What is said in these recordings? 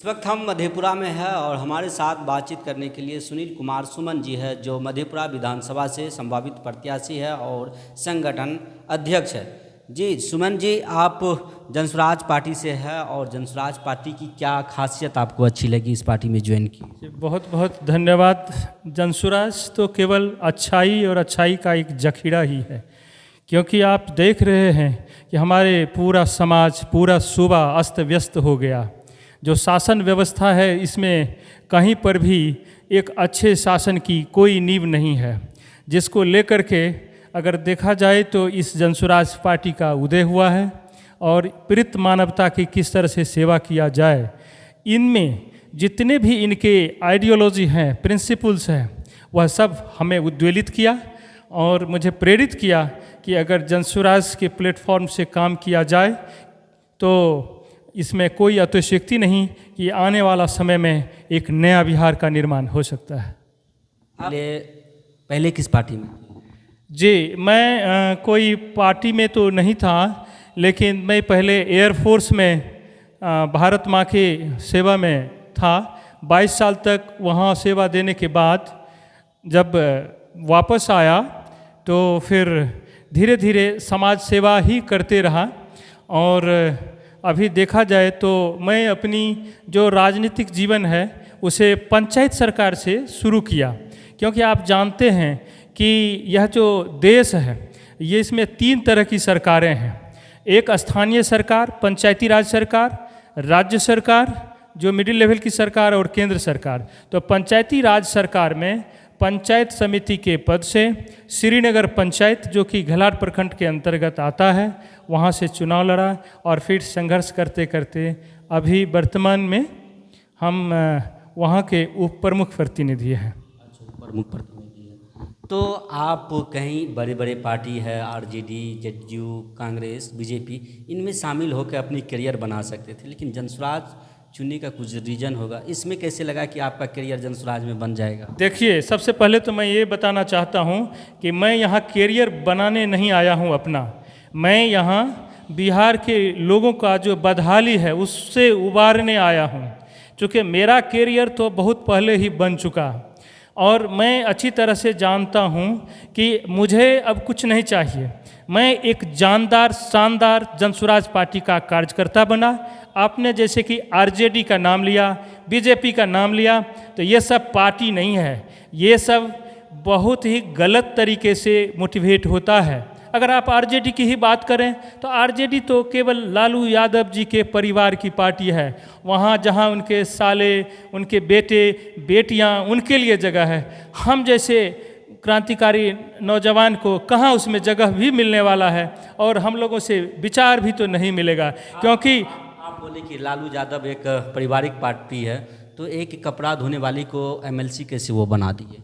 इस वक्त हम मधेपुरा में हैं और हमारे साथ बातचीत करने के लिए सुनील कुमार सुमन जी है, जो मधेपुरा विधानसभा से संभावित प्रत्याशी है और संगठन अध्यक्ष है। जी सुमन जी, आप जनसुराज पार्टी से हैं और जनसुराज पार्टी की क्या खासियत आपको अच्छी लगी इस पार्टी में ज्वाइन की? बहुत बहुत धन्यवाद। जनसुराज तो केवल अच्छाई और अच्छाई का एक जखीरा ही है, क्योंकि आप देख रहे हैं कि हमारे पूरा समाज, पूरा सूबा अस्त व्यस्त हो गया। जो शासन व्यवस्था है, इसमें कहीं पर भी एक अच्छे शासन की कोई नींव नहीं है, जिसको लेकर के अगर देखा जाए तो इस जनसुराज पार्टी का उदय हुआ है और पीड़ित मानवता की किस तरह से सेवा किया जाए, इनमें जितने भी इनके आइडियोलॉजी हैं, प्रिंसिपल्स हैं, वह सब हमें उद्वेलित किया और मुझे प्रेरित किया कि अगर जनसुराज के प्लेटफॉर्म से काम किया जाए तो इसमें कोई अतिशयोक्ति नहीं कि आने वाला समय में एक नया बिहार का निर्माण हो सकता है। पहले किस पार्टी में? जी, मैं कोई पार्टी में तो नहीं था, लेकिन मैं पहले एयरफोर्स में भारत माँ के सेवा में था। 22 साल तक वहाँ सेवा देने के बाद जब वापस आया तो फिर धीरे धीरे समाज सेवा ही करते रहा। और अभी देखा जाए तो मैं अपनी जो राजनीतिक जीवन है उसे पंचायत सरकार से शुरू किया, क्योंकि आप जानते हैं कि यह जो देश है ये इसमें 3 तरह की सरकारें हैं। एक स्थानीय सरकार, पंचायती राज सरकार, राज्य सरकार जो मिडिल लेवल की सरकार, और केंद्र सरकार। तो पंचायती राज सरकार में पंचायत समिति के पद से श्रीनगर पंचायत, जो कि घलाट प्रखंड के अंतर्गत आता है, वहाँ से चुनाव लड़ा और फिर संघर्ष करते करते अभी वर्तमान में हम वहाँ के उप प्रमुख प्रतिनिधि हैं। प्रमुख प्रतिनिधि हैं तो आप कहीं बड़े बड़े पार्टी है, आरजेडी, जेडीयू, कांग्रेस, बीजेपी, इनमें शामिल होकर अपनी करियर बना सकते थे, लेकिन जनसुराज चुनने का कुछ रीजन होगा। इसमें कैसे लगा कि आपका करियर जनसुराज में बन जाएगा? देखिए, सबसे पहले तो मैं ये बताना चाहता हूँ कि मैं यहाँ करियर बनाने नहीं आया हूँ अपना। मैं यहाँ बिहार के लोगों का जो बदहाली है उससे उबारने आया हूँ, क्योंकि मेरा करियर तो बहुत पहले ही बन चुका और मैं अच्छी तरह से जानता हूँ कि मुझे अब कुछ नहीं चाहिए। मैं एक जानदार, शानदार जनसुराज पार्टी का कार्यकर्ता बना। आपने जैसे कि आरजेडी का नाम लिया, बीजेपी का नाम लिया, तो ये सब पार्टी नहीं है। ये सब बहुत ही गलत तरीके से मोटिवेट होता है। अगर आप आरजेडी की ही बात करें तो आरजेडी तो केवल लालू यादव जी के परिवार की पार्टी है। वहाँ जहाँ उनके साले, उनके बेटे बेटियाँ, उनके लिए जगह है। हम जैसे क्रांतिकारी नौजवान को कहाँ उसमें जगह भी मिलने वाला है, और हम लोगों से विचार भी तो नहीं मिलेगा। क्योंकि आप बोले कि लालू यादव एक पारिवारिक पार्टी है, तो एक कपड़ा धोने वाली को एमएलसी कैसे वो बना दिए?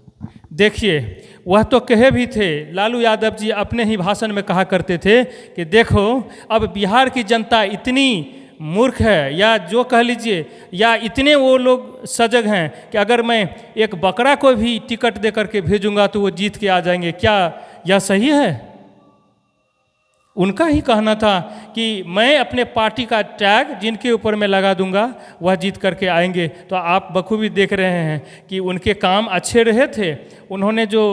देखिए, वह तो कहे भी थे, लालू यादव जी अपने ही भाषण में कहा करते थे कि देखो अब बिहार की जनता इतनी मूर्ख है, या जो कह लीजिए, या इतने वो लोग सजग हैं कि अगर मैं एक बकरा को भी टिकट दे करके भेजूंगा तो वो जीत के आ जाएंगे। क्या यह सही है? उनका ही कहना था कि मैं अपने पार्टी का टैग जिनके ऊपर मैं लगा दूंगा वह जीत करके आएंगे। तो आप बखूबी देख रहे हैं कि उनके काम अच्छे रहे थे। उन्होंने जो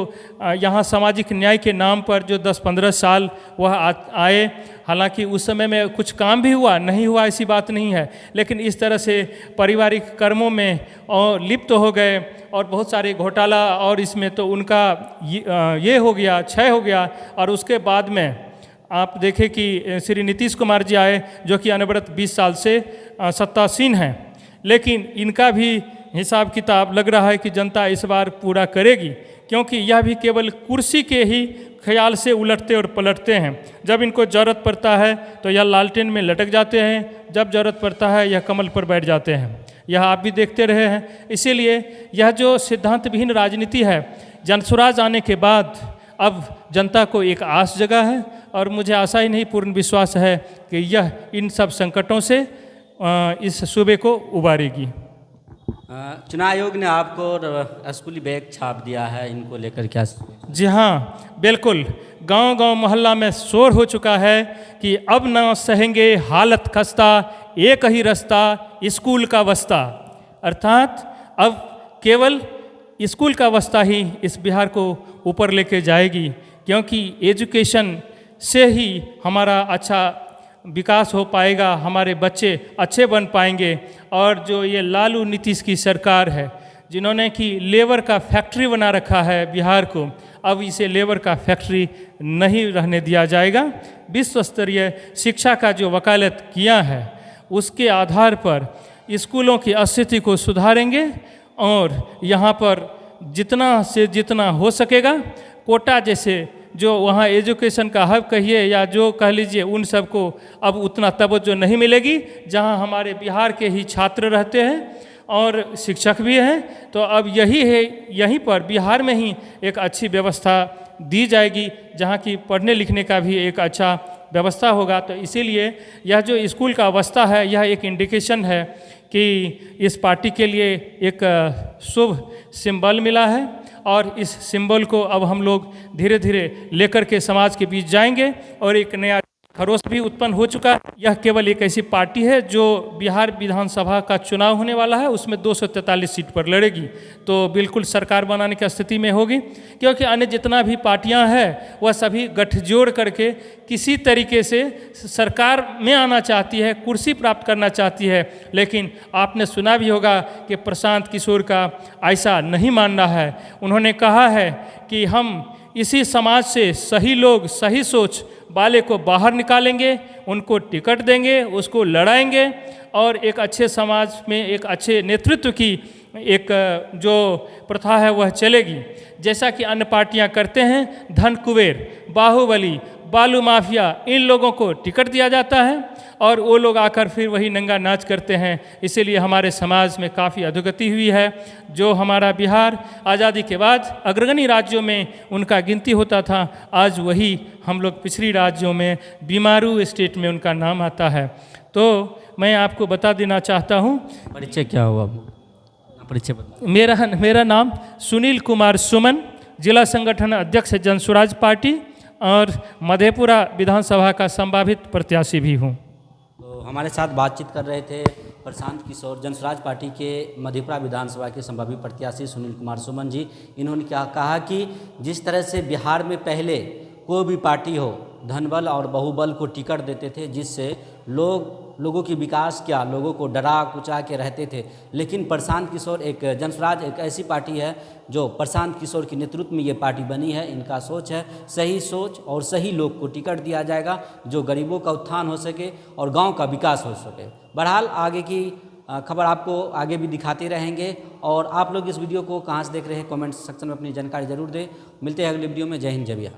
यहाँ सामाजिक न्याय के नाम पर जो 10-15 साल वह आए, हालांकि उस समय में कुछ काम भी हुआ, नहीं हुआ ऐसी बात नहीं है, लेकिन इस तरह से पारिवारिक कर्मों में और लिप्त हो गए और बहुत सारे घोटाला, और इसमें तो उनका ये हो गया, क्षय हो गया। और उसके बाद में आप देखें कि श्री नीतीश कुमार जी आए, जो कि अनवरत 20 साल से सत्तासीन हैं, लेकिन इनका भी हिसाब किताब लग रहा है कि जनता इस बार पूरा करेगी, क्योंकि यह भी केवल कुर्सी के ही ख्याल से उलटते और पलटते हैं। जब इनको ज़रूरत पड़ता है तो यह लालटेन में लटक जाते हैं, जब ज़रूरत पड़ता है यह कमल पर बैठ जाते हैं। यह आप भी देखते रहे हैं। इसीलिए यह जो सिद्धांत विहीन राजनीति है, जनसुराज आने के बाद अब जनता को एक आस जगा है, और मुझे आशा ही नहीं, पूर्ण विश्वास है कि यह इन सब संकटों से इस सूबे को उबारेगी। चुनाव आयोग ने आपको स्कूली बैग छाप दिया है, इनको लेकर क्या? जी हाँ, बिल्कुल। गांव-गांव मोहल्ला में शोर हो चुका है कि अब न सहेंगे हालत खस्ता, एक ही रास्ता स्कूल का वस्ता। अर्थात अब केवल स्कूल का वस्ता ही इस बिहार को ऊपर लेके जाएगी, क्योंकि एजुकेशन से ही हमारा अच्छा विकास हो पाएगा, हमारे बच्चे अच्छे बन पाएंगे। और जो ये लालू नीतीश की सरकार है, जिन्होंने कि लेबर का फैक्ट्री बना रखा है बिहार को, अब इसे लेबर का फैक्ट्री नहीं रहने दिया जाएगा। विश्व स्तरीय शिक्षा का जो वकालत किया है, उसके आधार पर स्कूलों की स्थिति को सुधारेंगे और यहाँ पर जितना से जितना हो सकेगा कोटा जैसे जो वहाँ एजुकेशन का हब कहिए या जो कह लीजिए, उन सबको अब उतना तवज्जो नहीं मिलेगी। जहाँ हमारे बिहार के ही छात्र रहते हैं और शिक्षक भी हैं, तो अब यही है, यहीं पर बिहार में ही एक अच्छी व्यवस्था दी जाएगी, जहाँ की पढ़ने लिखने का भी एक अच्छा व्यवस्था होगा। तो इसीलिए यह जो स्कूल का अवस्था है, यह एक इंडिकेशन है कि इस पार्टी के लिए एक शुभ सिंबल मिला है और इस सिंबल को अब हम लोग धीरे धीरे लेकर के समाज के बीच जाएंगे और एक नया खरोश भी उत्पन्न हो चुका। यह केवल एक ऐसी पार्टी है जो बिहार विधानसभा का चुनाव होने वाला है, उसमें 243 सीट पर लड़ेगी, तो बिल्कुल सरकार बनाने की स्थिति में होगी। क्योंकि अन्य जितना भी पार्टियां हैं वह सभी गठजोड़ करके किसी तरीके से सरकार में आना चाहती है, कुर्सी प्राप्त करना चाहती है। लेकिन आपने सुना भी होगा कि प्रशांत किशोर का ऐसा नहीं मानना है। उन्होंने कहा है कि हम इसी समाज से सही लोग, सही सोच वाले को बाहर निकालेंगे, उनको टिकट देंगे, उसको लड़ाएंगे और एक अच्छे समाज में एक अच्छे नेतृत्व की एक जो प्रथा है वह चलेगी। जैसा कि अन्य पार्टियां करते हैं, धन कुबेर, बाहुबली, बालू माफिया, इन लोगों को टिकट दिया जाता है और वो लोग आकर फिर वही नंगा नाच करते हैं। इसीलिए हमारे समाज में काफ़ी अधोगति हुई है। जो हमारा बिहार आज़ादी के बाद अग्रगणी राज्यों में उनका गिनती होता था, आज वही हम लोग पिछड़ी राज्यों में बीमारू स्टेट में उनका नाम आता है। तो मैं आपको बता देना चाहता हूँ। परिचय क्या हुआ? परिचय बता। मेरा नाम सुनील कुमार सुमन, जिला संगठन अध्यक्ष जनसुराज पार्टी और मधेपुरा विधानसभा का संभावित प्रत्याशी भी हूँ। तो हमारे साथ बातचीत कर रहे थे प्रशांत किशोर, जनसुराज पार्टी के मधेपुरा विधानसभा के संभावित प्रत्याशी सुनील कुमार सुमन जी। इन्होंने क्या कहा कि जिस तरह से बिहार में पहले कोई भी पार्टी हो धनबल और बहुबल को टिकट देते थे, जिससे लोगों की विकास क्या, लोगों को डरा कुचा के रहते थे। लेकिन प्रशांत किशोर एक जनसुराज एक ऐसी पार्टी है जो प्रशांत किशोर के नेतृत्व में ये पार्टी बनी है। इनका सोच है सही सोच और सही लोग को टिकट दिया जाएगा, जो गरीबों का उत्थान हो सके और गांव का विकास हो सके। बहरहाल आगे की खबर आपको आगे भी दिखाते रहेंगे। और आप लोग इस वीडियो को कहाँ से देख रहे हैं, कमेंट सेक्शन में अपनी जानकारी जरूर दें। मिलते हैं अगले वीडियो में। जय हिंद, जय बिहार।